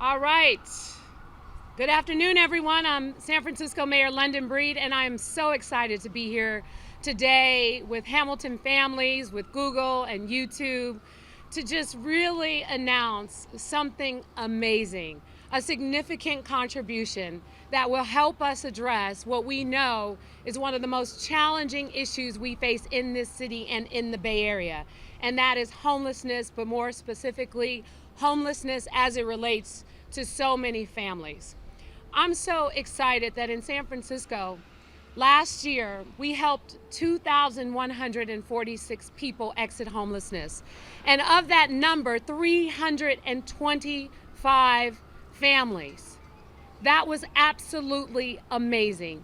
All right. Good afternoon, everyone. I'm San Francisco Mayor London Breed, and I'm so excited to be here today with Hamilton Families, with Google and YouTube, to just really announce something amazing, a significant contribution that will help us address what we know is one of the most challenging issues we face in this city and in the Bay Area, and that is homelessness, but more specifically, homelessness as it relates to so many families. I'm so excited that in San Francisco, last year, we helped 2,146 people exit homelessness. And of that number, 325 families. That was absolutely amazing.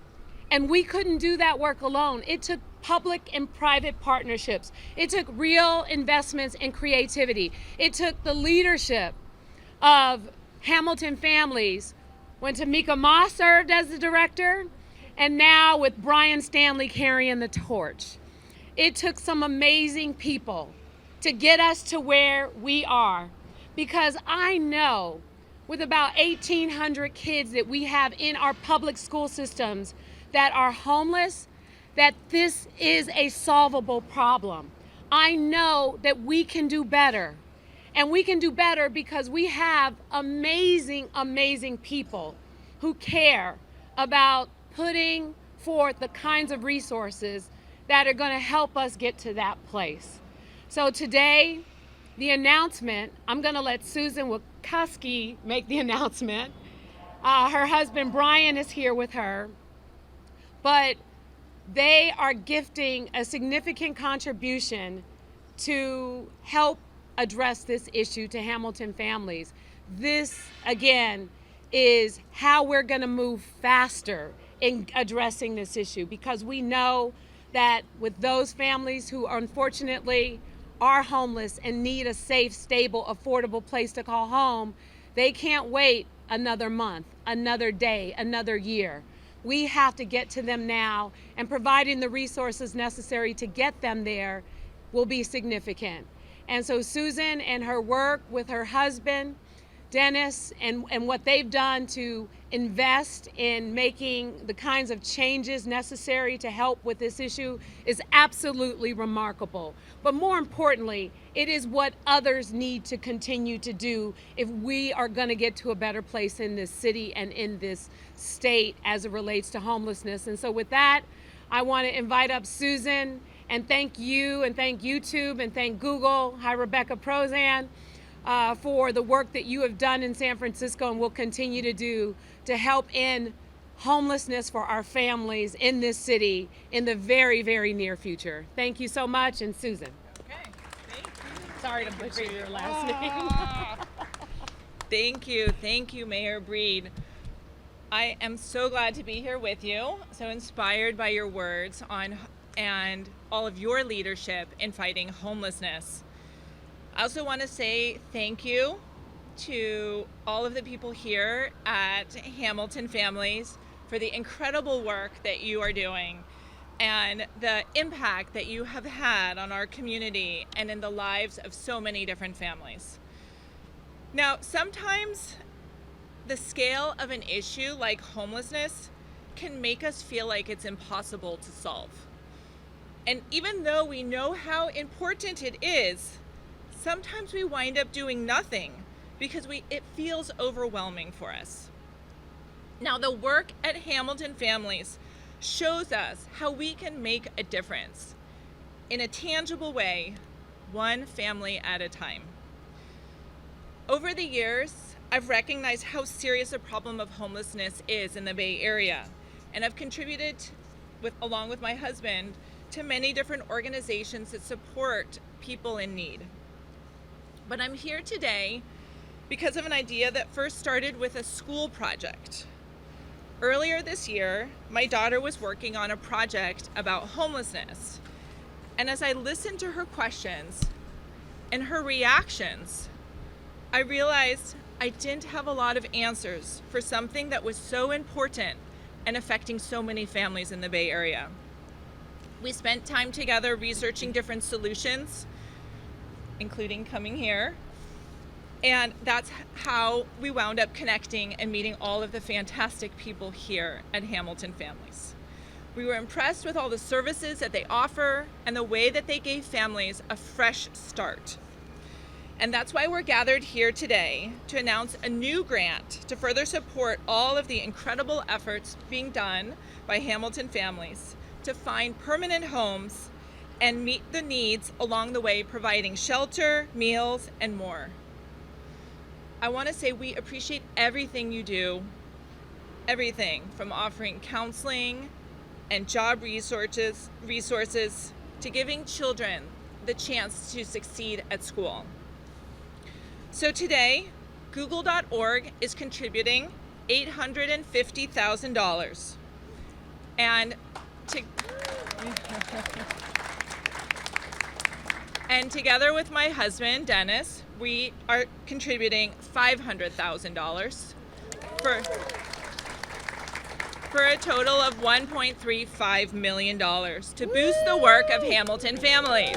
And we couldn't do that work alone. It took public and private partnerships. It took real investments in creativity. It took the leadership of Hamilton Families when Tamika Ma served as the director, and now with Brian Stanley carrying the torch. It took some amazing people to get us to where we are, because I know with about 1,800 kids that we have in our public school systems that are homeless, that this is a solvable problem. I know that we can do better. And we can do better because we have amazing, amazing people who care about putting forth the kinds of resources that are going to help us get to that place. So today, the announcement, I'm going to let Susan Wojcicki make the announcement. Her husband Brian is here with her, but they are gifting a significant contribution to help address this issue to Hamilton families. This, again, is how we're going to move faster in addressing this issue, because we know that with those families who unfortunately are homeless and need a safe, stable, affordable place to call home, they can't wait another month, another day, another year. We have to get to them now, and providing the resources necessary to get them there will be significant. And so Susan and her work with her husband, Dennis, and what they've done to invest in making the kinds of changes necessary to help with this issue is absolutely remarkable. But more importantly, it is what others need to continue to do if we are going to get to a better place in this city and in this state as it relates to homelessness. And so with that, I want to invite up Susan and thank you, and thank YouTube, and thank Google. Hi, Rebecca Prozan, for the work that you have done in San Francisco and will continue to do to help end homelessness for our families in this city in the very, very near future. Thank you so much, and Susan. Okay, thank you. Sorry to butcher your last name. Thank you, Mayor Breed. I am so glad to be here with you, so inspired by your words and all of your leadership in fighting homelessness. I also want to say thank you to all of the people here at Hamilton Families for the incredible work that you are doing and the impact that you have had on our community and in the lives of so many different families. Now, sometimes the scale of an issue like homelessness can make us feel like it's impossible to solve. And even though we know how important it is, sometimes we wind up doing nothing because it feels overwhelming for us. Now, the work at Hamilton Families shows us how we can make a difference in a tangible way, one family at a time. Over the years, I've recognized how serious a problem of homelessness is in the Bay Area, and I've contributed, along with my husband, to many different organizations that support people in need. But I'm here today because of an idea that first started with a school project. Earlier this year, my daughter was working on a project about homelessness. And as I listened to her questions and her reactions, I realized I didn't have a lot of answers for something that was so important and affecting so many families in the Bay Area. We spent time together researching different solutions, including coming here. And that's how we wound up connecting and meeting all of the fantastic people here at Hamilton Families. We were impressed with all the services that they offer and the way that they gave families a fresh start. And that's why we're gathered here today to announce a new grant to further support all of the incredible efforts being done by Hamilton Families to find permanent homes and meet the needs along the way, providing shelter, meals, and more. I want to say we appreciate everything you do, everything from offering counseling and job resources to giving children the chance to succeed at school. So today, Google.org is contributing $850,000. And together with my husband, Dennis, we are contributing $500,000 for a total of $1.35 million to boost the work of Hamilton Families.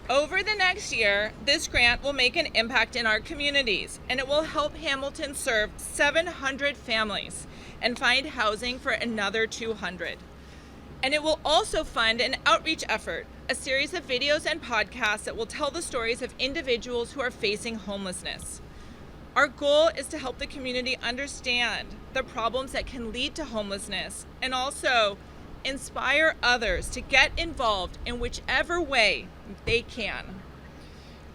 Over the next year, this grant will make an impact in our communities, and it will help Hamilton serve 700 families and find housing for another 200. And it will also fund an outreach effort, a series of videos and podcasts that will tell the stories of individuals who are facing homelessness. Our goal is to help the community understand the problems that can lead to homelessness and also inspire others to get involved in whichever way they can.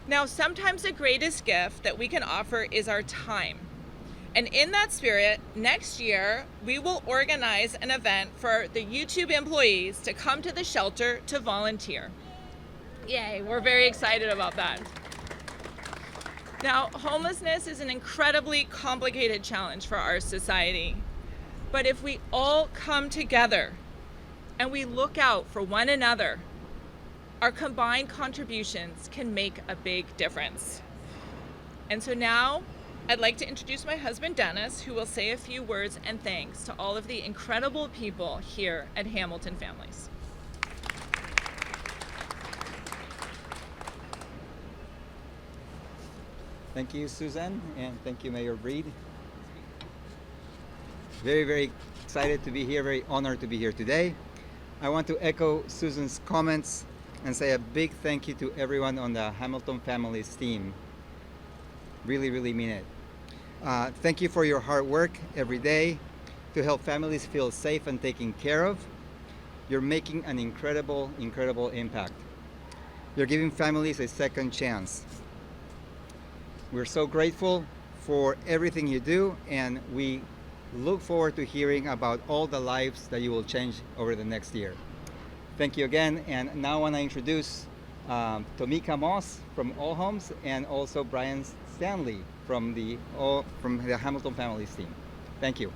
Now, sometimes the greatest gift that we can offer is our time. And in that spirit, next year, we will organize an event for the YouTube employees to come to the shelter to volunteer. Yay, we're very excited about that. Now, homelessness is an incredibly complicated challenge for our society. But if we all come together and we look out for one another, our combined contributions can make a big difference. And so now, I'd like to introduce my husband, Dennis, who will say a few words and thanks to all of the incredible people here at Hamilton Families. Thank you, Susan, and thank you, Mayor Breed. Very, very excited to be here, very honored to be here today. I want to echo Susan's comments and say a big thank you to everyone on the Hamilton Families team. Really, really mean it. Thank you for your hard work every day to help families feel safe and taken care of. You're making an incredible, incredible impact. You're giving families a second chance. We're so grateful for everything you do, and we look forward to hearing about all the lives that you will change over the next year. Thank you again, and now I want to introduce Tomika Moss from All Homes and also Brian Stanley from the Hamilton Families team. Thank you.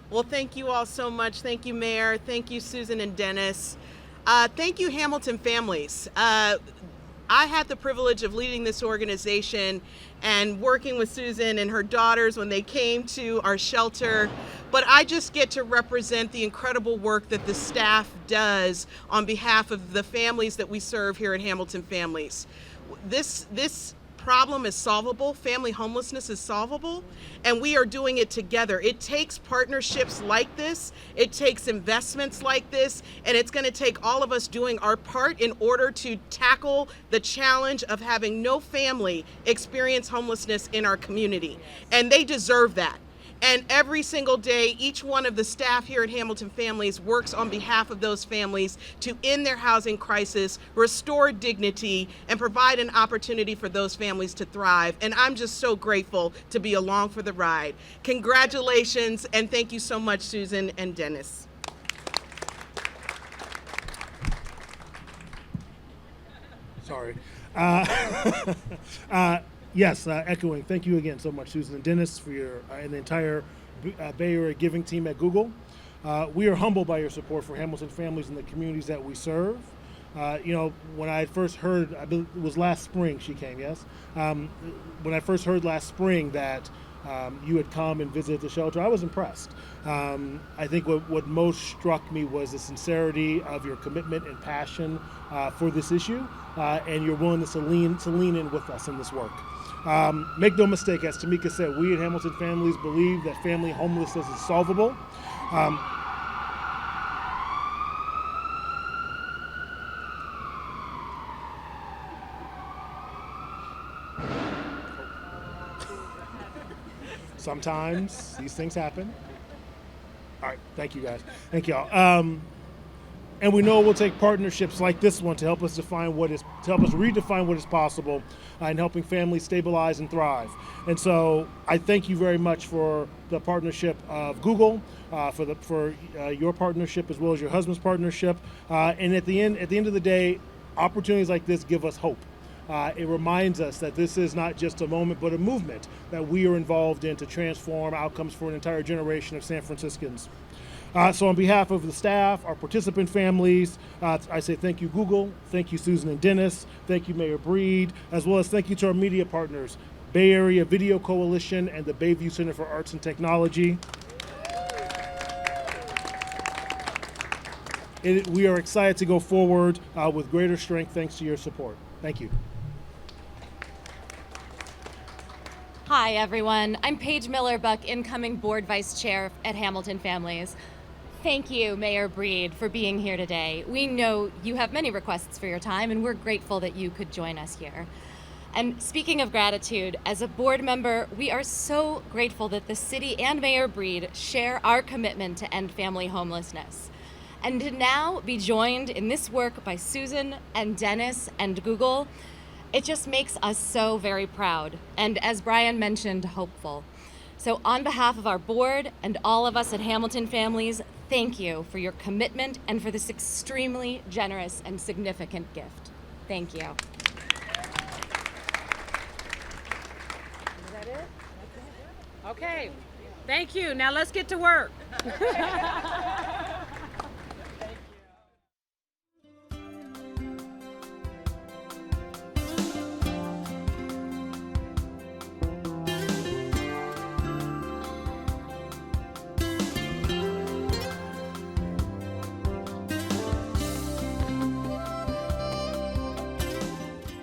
Well, thank you all so much. Thank you, Mayor. Thank you, Susan and Dennis. Thank you, Hamilton Families. I had the privilege of leading this organization and working with Susan and her daughters when they came to our shelter. But I just get to represent the incredible work that the staff does on behalf of the families that we serve here at Hamilton Families. This problem is solvable. Family homelessness is solvable, and we are doing it together. It takes partnerships like this, it takes investments like this, and it's going to take all of us doing our part in order to tackle the challenge of having no family experience homelessness in our community. And they deserve that. And every single day, each one of the staff here at Hamilton Families works on behalf of those families to end their housing crisis, restore dignity, and provide an opportunity for those families to thrive. And I'm just so grateful to be along for the ride. Congratulations, and thank you so much, Susan and Dennis. Sorry. Yes, echoing. Thank you again so much, Susan and Dennis, for your and the entire Bay Area Giving team at Google. We are humbled by your support for Hamilton Families and the communities that we serve. When I first heard, I believe it was last spring she came, yes? When I first heard last spring that you had come and visited the shelter. I was impressed. I think what most struck me was the sincerity of your commitment and passion for this issue, and your willingness to lean in with us in this work. Make no mistake, as Tamika said, we at Hamilton Families believe that family homelessness is solvable. Sometimes these things happen. All right, thank you guys. Thank y'all. And we know it will take partnerships like this one to help us redefine what is possible in helping families stabilize and thrive. And so I thank you very much for the partnership of Google, for your partnership as well as your husband's partnership. And at the end of the day, opportunities like this give us hope. It reminds us that this is not just a moment, but a movement that we are involved in to transform outcomes for an entire generation of San Franciscans. So on behalf of the staff, our participant families, I say thank you, Google, thank you, Susan and Dennis, thank you, Mayor Breed, as well as thank you to our media partners, Bay Area Video Coalition and the Bayview Center for Arts and Technology. We are excited to go forward with greater strength thanks to your support. Thank you. Hi, everyone. I'm Paige Miller-Buck, incoming board vice chair at Hamilton Families. Thank you, Mayor Breed, for being here today. We know you have many requests for your time, and we're grateful that you could join us here. And speaking of gratitude, as a board member, we are so grateful that the city and Mayor Breed share our commitment to end family homelessness. And to now be joined in this work by Susan and Dennis and Google, it just makes us so very proud, and as Brian mentioned, hopeful. So on behalf of our board and all of us at Hamilton Families, thank you for your commitment and for this extremely generous and significant gift. Thank you. Is that it? Okay, thank you. Now let's get to work.